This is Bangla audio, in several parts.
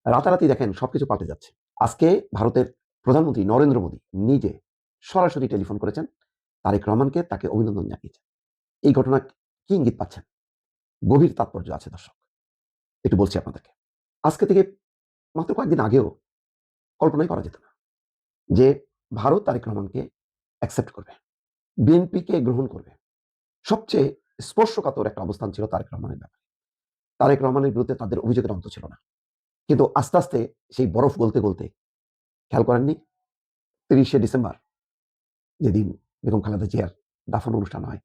রাতারাতি দেখেন সবকিছু পাল্টে যাচ্ছে। আজকে ভারতের প্রধানমন্ত্রী নরেন্দ্র মোদী নিজে সরাসরি টেলিফোন করেছেন তারেক রহমানকে, তাকে অভিনন্দন জানিয়েছেন। এই ঘটনা কি ইঙ্গিত পাচ্ছেন? গভীর তাৎপর্য আছে দর্শক। একটু বলছি আপনাদেরকে। আজকে থেকে মাত্র কয়েকদিন আগেও কল্পনাই করা যেত না যে ভারত তারেক রহমানকে অ্যাকসেপ্ট করবে, বিএনপিকে গ্রহণ করবে। সবচেয়ে স্পর্শকাতর একটা অবস্থান ছিল তারেক রহমানের ব্যাপারে। তারেক রহমানের বিরুদ্ধে তাদের অভিযোগের অন্ত ছিল না। কিন্তু আস্তে আস্তে সেই বরফ গলতে গলতে, খেয়াল করেননি ৩০শে ডিসেম্বর যেদিন বেগম খালেদা জিয়ার দাফন অনুষ্ঠান হয়,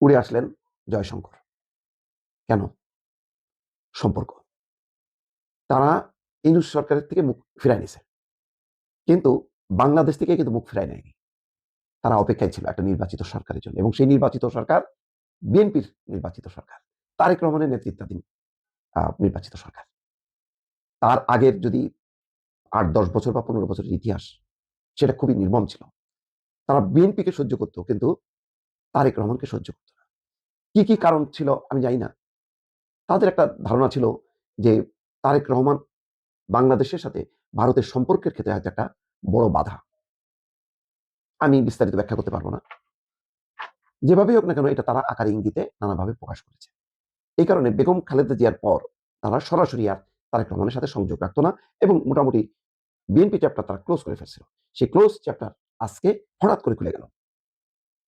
উড়ে আসলেন জয়শঙ্কর। কেন? সম্পর্ক। তারা ইউনূস সরকারের থেকে মুখ ফিরায় নিছে, কিন্তু বাংলাদেশ থেকে কিন্তু মুখ ফিরায় নেয়নি। তারা অপেক্ষায় ছিল একটা নির্বাচিত সরকারের জন্য, এবং সেই নির্বাচিত সরকার বিএনপির নির্বাচিত সরকার, তারেক রহমানের নেতৃত্বাধীন নির্বাচিত সরকার। তার আগের যদি ৮-১০ বছর বা ১৫ বছরের ইতিহাস, সেটা খুবই নির্মম ছিল। তারা বিএনপিকে সহ্য করত, কিন্তু তারেক রহমানকে সহ্য করত না। কি কি কারণ ছিল আমি জানি না। তাদের একটা ধারণা ছিল যে তারেক রহমান বাংলাদেশের সাথে ভারতের সম্পর্কের ক্ষেত্রে হয়তো একটা বড় বাধা। আমি বিস্তারিত ব্যাখ্যা করতে পারবো না। যেভাবেই হোক না কেন, এটা তারা আকার ইঙ্গিতে নানাভাবে প্রকাশ করেছে। এই কারণে বেগম খালেদা জিয়ার পর তারা সরাসরি আর তারেক রহমানের সাথে সংযোগ রাখতো না, এবং মোটামুটি বিএনপি চ্যাপ্টার তারা ক্লোজ করে ফেলছিল। সেই ক্লোজ চ্যাপ্টার আজকে হঠাৎ করে খুলে গেল।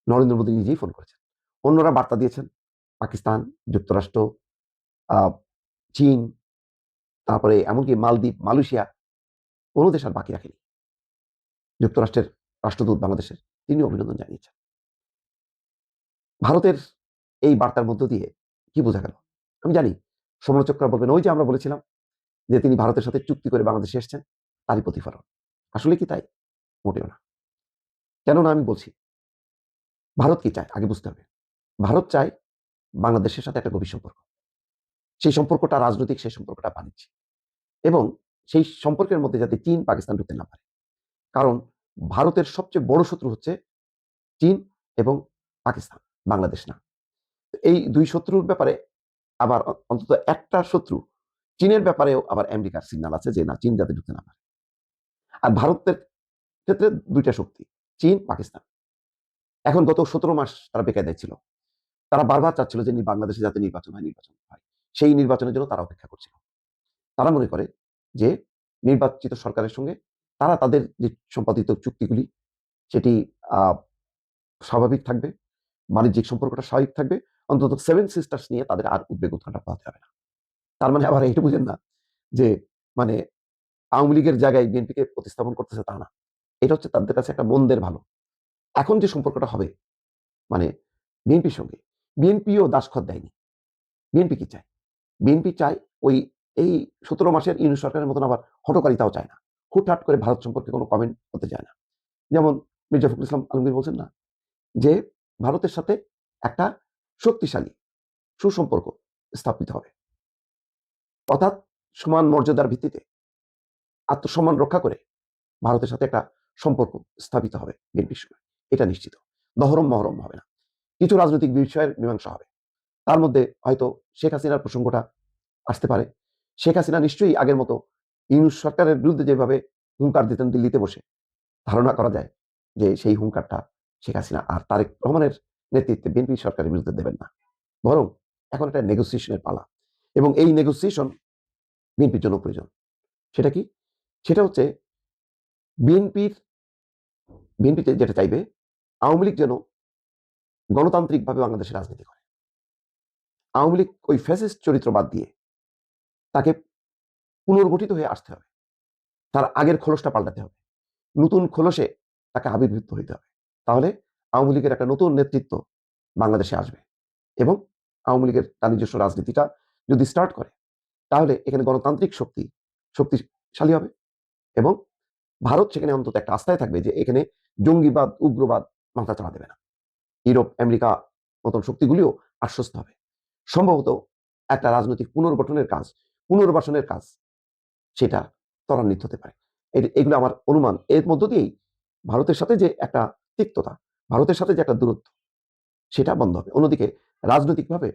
নরেন্দ্র মোদী নিজেই ফোন করেছেন, অন্যরা বার্তা দিয়েছেন, পাকিস্তান, যুক্তরাষ্ট্র, চীন, তারপরে এমনকি মালদ্বীপ, মালয়েশিয়া, কোনো দেশ আর বাকি রাখেনি। যুক্তরাষ্ট্রের রাষ্ট্রদূত বাংলাদেশের, তিনি অভিনন্দন জানিয়েছেন। ভারতের এই বার্তার মধ্য দিয়ে কি বোঝা গেল? আমি জানি সমালোচকরা বলবেন, ওই যে আমরা বলেছিলাম যে তিনি ভারতের সাথে চুক্তি করে বাংলাদেশে এসেছেন, তারই প্রতিফলন। আসলে কি তাই? মোটেও না। কেননা আমি বলছি, ভারত কি চায় আগে বুঝতে হবে। ভারত চায় বাংলাদেশের সাথে একটা গভীর সম্পর্ক। সেই সম্পর্কটা রাজনৈতিক, সেই সম্পর্কটা বাণিজ্যিক, এবং সেই সম্পর্কের মধ্যে যাতে চীন, পাকিস্তান ঢুকতে না পারে। কারণ ভারতের সবচেয়ে বড় শত্রু হচ্ছে চীন এবং পাকিস্তান, বাংলাদেশ না। এই দুই শত্রুর ব্যাপারে আবার অন্তত একটা শত্রু চীনের ব্যাপারেও আবার আমেরিকার সিগন্যাল আছে যে না, চীন যাতে ঢুকতে না পারে। আর ভারতের ক্ষেত্রে দুইটা শক্তি, চীন, পাকিস্তান। এখন গত ১৭ মাস তারা বেকায়দায় ছিল। তারা বারবার চাচ্ছিল যে বাংলাদেশে যাতে নির্বাচন হয়। সেই নির্বাচনের জন্য তারা অপেক্ষা করছিল। তারা মনে করে যে নির্বাচিত সরকারের সঙ্গে তারা তাদের যে সম্পাদিত চুক্তিগুলি, সেটি স্বাভাবিক থাকবে, বাণিজ্যিক সম্পর্কটা স্বাভাবিক থাকবে। অন্তত সেভেন সিস্টার্স নিয়ে তাদের আর উদ্বেগ উৎকণ্ঠা পাওয়াতে হবে না। তার মানে আবার এটা বুঝেন না যে মানে আওয়ামী লীগের জায়গায় বিএনপিকে প্রতিস্থাপন করতেছে, তা না। এটা হচ্ছে তাদের কাছে একটা মন্দের ভালো। এখন যে সম্পর্কটা হবে মানে বিএনপির সঙ্গে, বিএনপিও দাসখত দেয়নি। বিএনপি কি চায়? বিএনপি চায় ওই এই ১৭ মাসের ইউনূস সরকারের মতন আবার হঠকারিতাও চায় না। হুটহাট করে ভারত সম্পর্কে কোনো কমেন্ট করতে চায় না। যেমন মির্জা ফখরুল ইসলাম আলমগীর বলছেন না যে ভারতের সাথে একটা শক্তিশালী সুসম্পর্ক স্থাপিত হবে। অর্থাৎ সমান মর্যাদার ভিত্তিতে আত্মসম্মান রক্ষা করে ভারতের সাথে একটা সম্পর্ক স্থাপিত হবে বিএনপির সঙ্গে। এটা নিশ্চিত। দহরম মহরম হবে না। কিছু রাজনৈতিক বিষয়ের মীমাংসা হবে। তার মধ্যে হয়তো শেখ হাসিনার প্রসঙ্গটা আসতে পারে। শেখ হাসিনা নিশ্চয়ই আগের মতো ইউনূস সরকারের বিরুদ্ধে যেভাবে হুঙ্কার দিতেন দিল্লিতে বসে, ধারণা করা যায় যে সেই হুঙ্কারটা শেখ হাসিনা আর তারেক রহমানের নেতৃত্বে বিএনপি সরকারের বিরুদ্ধে দেবেন না। বরং এখন একটা নেগোসিয়েশনের পালা, এবং এই নেগোসিয়েশন বিএনপির জন্য প্রয়োজন। সেটা কি? সেটা হচ্ছে বিএনপির বিএনপি যেটা চাইবে, আওয়ামী লীগ যেন গণতান্ত্রিকভাবে বাংলাদেশে রাজনীতি করে। আওয়ামী লীগ ওই ফ্যাসিস্ট চরিত্র বাদ দিয়ে তাকে পুনর্গঠিত হয়ে আসতে হবে। তার আগের খোলসটা পাল্টাতে হবে। নতুন খোলসে তাকে আবির্ভূত হইতে হবে। তাহলে আওয়ামী লীগের একটা নতুন নেতৃত্ব বাংলাদেশে আসবে, এবং আওয়ামী লীগের তার নিজস্ব রাজনীতিটা যদি স্টার্ট করে, তাহলে এখানে গণতান্ত্রিক শক্তিশালী হবে, এবং ভারত সেখানে অন্তত একটা আস্থায় থাকবে যে এখানে জঙ্গিবাদ, উগ্রবাদ মাথা চাড়া দেবে না। ইউরোপ, আমেরিকা মতন শক্তিগুলিও আশ্বস্ত হবে। সম্ভবত একটা রাজনৈতিক পুনর্গঠনের কাজ, পুনর্বাসনের কাজ, সেটা ত্বরান্বিত হতে পারে। এগুলো আমার অনুমান। এর মধ্য দিয়েই ভারতের সাথে যে একটা তিক্ততা, ভারতের সাথে যে একটা দূরত্ব, সেটা বন্ধ হবে। অন্যদিকে রাজনৈতিকভাবে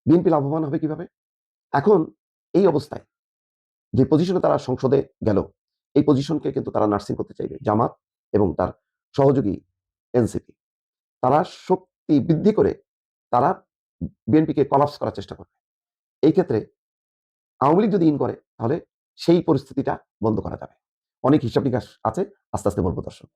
বিএনপি লাভবান হবে কিভাবে? এখন এই অবস্থায় যে পজিশনে তারা সংসদে গেল, এই পজিশনকে কিন্তু তারা নার্সিং করতে চাইবে জামাত এবং তার সহযোগী এনসিপি। তারা শক্তি বৃদ্ধি করে তারা বিএনপিকে কলাপস করার চেষ্টা করবে। এই ক্ষেত্রে আওয়ামী লীগ যদি ইন করে তাহলে সেই পরিস্থিতিটা বন্ধ করা যাবে। অনেক হিসাব নিকাশ আছে, আস্তে আস্তে বলবো দর্শক।